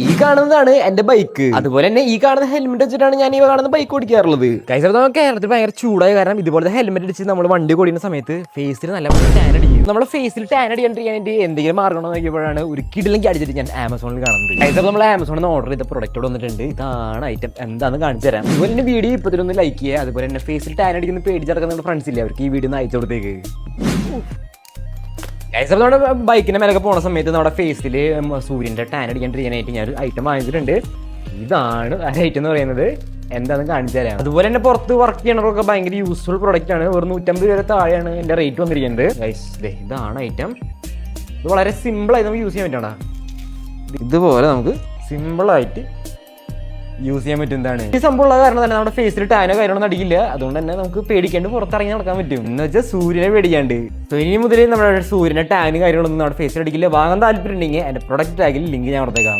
ഈ കാണുന്നതാണ് എന്റെ ബൈക്ക്. അതുപോലെ തന്നെ ഈ കാണുന്ന ഹെൽമെറ്റ് വെച്ചിട്ടാണ് ഞാൻ ഈ കാണുന്ന ബൈക്ക് ഓടിക്കാറുള്ളത്. കൈസർ നമ്മൾ കേരളത്തിൽ ഭയങ്കര ചൂടായ കാരണം ഇതുപോലത്തെ ഹെൽമെറ്റ് അടിച്ച് നമ്മൾ വണ്ടി ഓടിക്കുന്ന സമയത്ത് ഫേസിൽ നല്ല ടാൻ അടിക്കും. നമ്മുടെ ഫേസിൽ ടാൻ അടിക്കാണ്ടിരിക്കാനായിട്ട് എന്തെങ്കിലും മാർഗം നോക്കിയപ്പോഴാണ് ഒരു കിടിലം അടിച്ചിട്ട് ഞാൻ ആമസോണിൽ കാണുന്നത്. കൈസർ നമ്മൾ ആമസോണിൽ നിന്ന് ഓർഡർ ചെയ്ത പ്രൊഡക്റ്റ് വന്നിട്ടുണ്ട്. ഇതാണ് ഐറ്റം, എന്താണെന്ന് കാണിച്ചു തരാം. അതുപോലെ തന്നെ വീഡിയോ ഇപ്പത്തിലൊന്ന് ലൈക്ക് ചെയ്യുക. അതുപോലെ തന്നെ ഫേസിൽ ടാൻ അടിക്കുന്ന പേടിച്ചടക്കുന്ന ഫ്രണ്ട്സ് ഇല്ലേ, അവർക്ക് ഈ വീഡിയോ ഒന്ന് അയച്ചു കൊടുത്തേക്ക്. നമ്മുടെ ബൈക്കിന്റെ മേലൊക്കെ പോണ സമയത്ത് നമ്മുടെ ഫേസിൽ സൂര്യന്റെ ടാൻ അടിക്കാണ്ടിരിക്കാനായിട്ട് ഞാൻ ഒരു ഐറ്റം വാങ്ങിച്ചിട്ടുണ്ട്. ഇതാണ് ആ ഐറ്റം എന്ന് പറയുന്നത്. എന്താണെന്ന് കാണിച്ചു തരാം. അതുപോലെ തന്നെ പുറത്ത് വർക്ക് ചെയ്യണവർക്കൊക്കെ ഭയങ്കര യൂസ്ഫുൾ പ്രൊഡക്റ്റ് ആണ്. ഒരു 150 രൂപ താഴെയാണ് എന്റെ റേറ്റ് വന്നിരിക്കുന്നത്. ഇതാണ് ഐറ്റം. ഇത് വളരെ സിമ്പിളായി നമുക്ക് യൂസ് ചെയ്യാൻ പറ്റണ. ഇതുപോലെ നമുക്ക് സിമ്പിളായിട്ട് യൂസ് ചെയ്യാൻ പറ്റുന്നതാണ് ഈ സംഭവമുള്ള കാരണം തന്നെ നമ്മുടെ ഫേസിൽ ടാനോ കാര്യങ്ങളൊന്നും അടിക്കില്ല. അതുകൊണ്ട് തന്നെ നമുക്ക് പേടിക്കാണ്ട് പുറത്തിറങ്ങി നടക്കാൻ പറ്റും. എന്ന് വെച്ചാൽ സൂര്യനെ പേടിക്കാണ്ട്. സോ ഇനി മുതൽ നമ്മുടെ സൂര്യനെ ടാനും കാര്യങ്ങളൊന്നും നമ്മുടെ ഫേസിൽ അടിക്കില്ല. വാങ്ങാൻ താല്പര്യം ഉണ്ടെങ്കിൽ എന്റെ പ്രൊഡക്റ്റ് ടാഗിൽ ലിങ്ക് ഞാൻ കൊടുത്തേക്കാം.